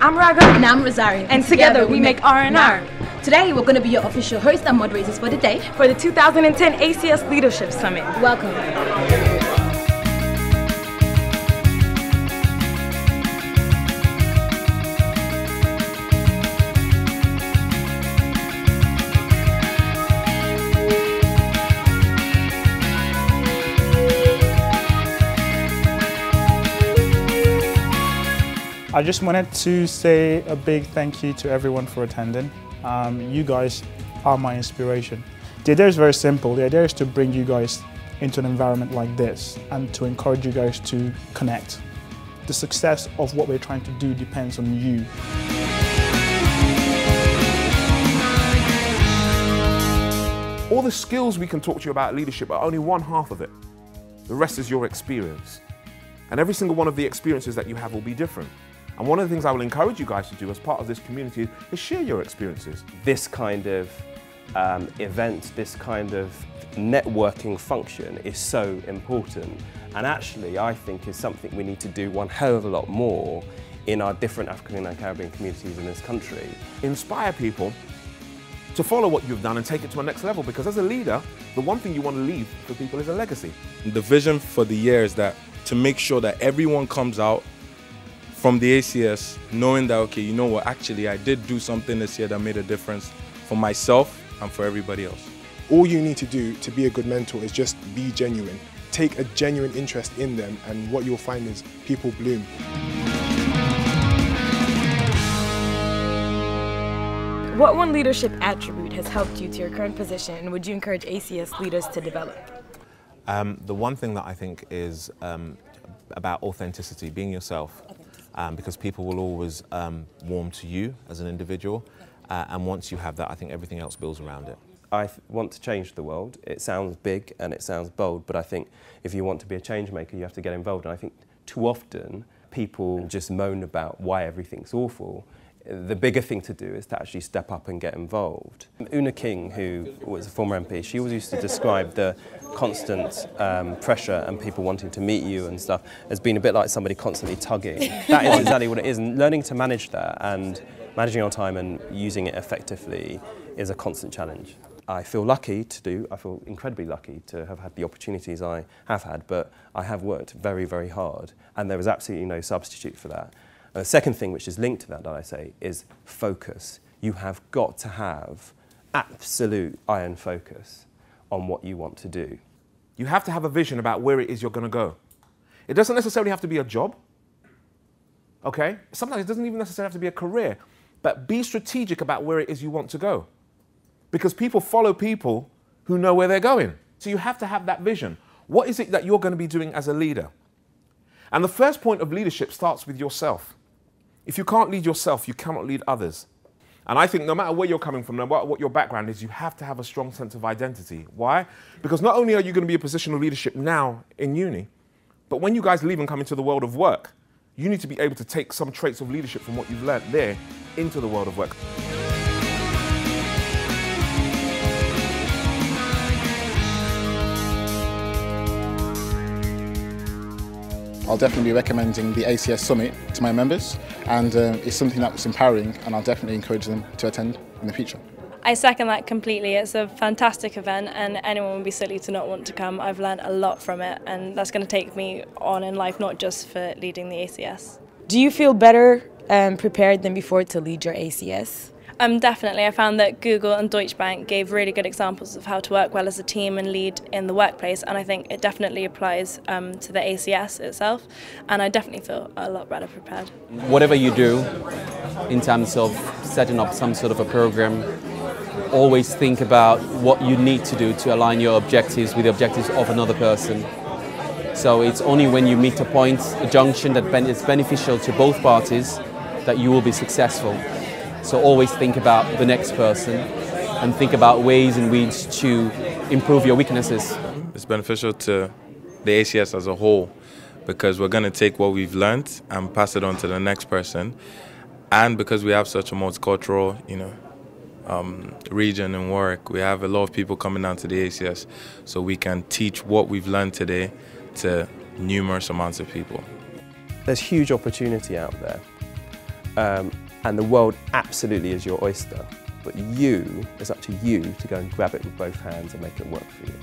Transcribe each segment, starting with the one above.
I'm Raga. And I'm Rosario. And together we make R&R. Today we're going to be your official host and moderators for the day for the 2010 ACS Leadership Summit. Welcome. I just wanted to say a big thank you to everyone for attending. You guys are my inspiration. The idea is very simple. The idea is to bring you guys into an environment like this and to encourage you guys to connect. The success of what we're trying to do depends on you. All the skills we can talk to you about leadership are only one half of it. The rest is your experience. And every single one of the experiences that you have will be different. And one of the things I will encourage you guys to do as part of this community is share your experiences. This kind of event, this kind of networking function is so important, and actually I think is something we need to do one hell of a lot more in our different African and Caribbean communities in this country. Inspire people to follow what you've done and take it to a next level, because as a leader, the one thing you want to leave for people is a legacy. The vision for the year is that to make sure that everyone comes out from the ACS knowing that, okay, you know what, actually I did do something this year that made a difference for myself and for everybody else. All you need to do to be a good mentor is just be genuine. Take a genuine interest in them, and what you'll find is people bloom. What one leadership attribute has helped you to your current position, and would you encourage ACS leaders to develop? The one thing that I think is about authenticity, being yourself, because people will always warm to you as an individual, and once you have that, I think everything else builds around it. I want to change the world. It sounds big and it sounds bold, but I think if you want to be a change maker, you have to get involved. And I think too often people just moan about why everything's awful. The bigger thing to do is to actually step up and get involved. Una King, who was a former MP, she always used to describe the constant pressure and people wanting to meet you and stuff as being a bit like somebody constantly tugging. That is exactly what it is, and learning to manage that and managing your time and using it effectively is a constant challenge. I feel incredibly lucky to have had the opportunities I have had, but I have worked very, very hard, and there is absolutely no substitute for that. And the second thing which is linked to that I say is focus. You have got to have absolute iron focus on what you want to do. You have to have a vision about where it is you're going to go. It doesn't necessarily have to be a job, okay? Sometimes it doesn't even necessarily have to be a career, but be strategic about where it is you want to go. Because people follow people who know where they're going. So you have to have that vision. What is it that you're going to be doing as a leader? And the first point of leadership starts with yourself. If you can't lead yourself, you cannot lead others. And I think no matter where you're coming from, no matter what your background is, you have to have a strong sense of identity. Why? Because not only are you going to be a position of leadership now in uni, but when you guys leave and come into the world of work, you need to be able to take some traits of leadership from what you've learned there into the world of work. I'll definitely be recommending the ACS Summit to my members, and it's something that's empowering, and I'll definitely encourage them to attend in the future. I second that completely. It's a fantastic event and anyone would be silly to not want to come. I've learned a lot from it, and that's going to take me on in life, not just for leading the ACS. Do you feel better prepared than before to lead your ACS? Definitely. I found that Google and Deutsche Bank gave really good examples of how to work well as a team and lead in the workplace, and I think it definitely applies to the ACS itself, and I definitely feel a lot better prepared. Whatever you do in terms of setting up some sort of a program, always think about what you need to do to align your objectives with the objectives of another person. So it's only when you meet a point, a junction that is beneficial to both parties, that you will be successful. So always think about the next person and think about ways in which to improve your weaknesses. It's beneficial to the ACS as a whole, because we're going to take what we've learned and pass it on to the next person. And because we have such a multicultural, region and work, we have a lot of people coming down to the ACS, so we can teach what we've learned today to numerous amounts of people. There's huge opportunity out there. and the world absolutely is your oyster. But it's up to you to go and grab it with both hands and make it work for you.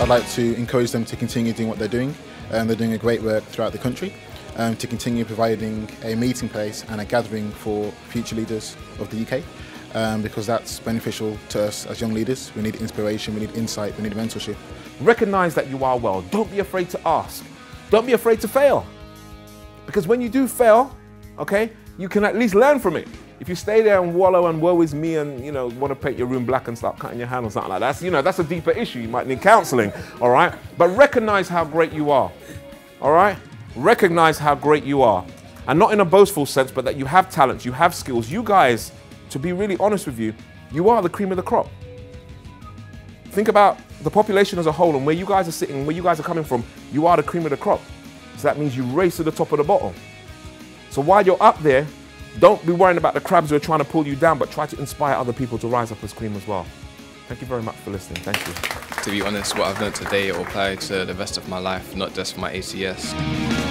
I'd like to encourage them to continue doing what they're doing. They're doing a great work throughout the country, to continue providing a meeting place and a gathering for future leaders of the UK, because that's beneficial to us as young leaders. We need inspiration, we need insight, we need mentorship. Recognize that you are well. Don't be afraid to ask. Don't be afraid to fail. Because when you do fail, okay, you can at least learn from it. If you stay there and wallow and woe is me and, you know, want to paint your room black and start cutting your hand or something like that, that's a deeper issue. You might need counseling, all right? But recognize how great you are, all right? Recognize how great you are. And not in a boastful sense, but that you have talents, you have skills. You guys, to be really honest with you, you are the cream of the crop. Think about the population as a whole and where you guys are sitting, where you guys are coming from, you are the cream of the crop. So that means you race to the top of the bottle. So while you're up there, don't be worrying about the crabs who are trying to pull you down, but try to inspire other people to rise up as cream as well. Thank you very much for listening. Thank you. To be honest, what I've learned today will apply to the rest of my life, not just for my ACS.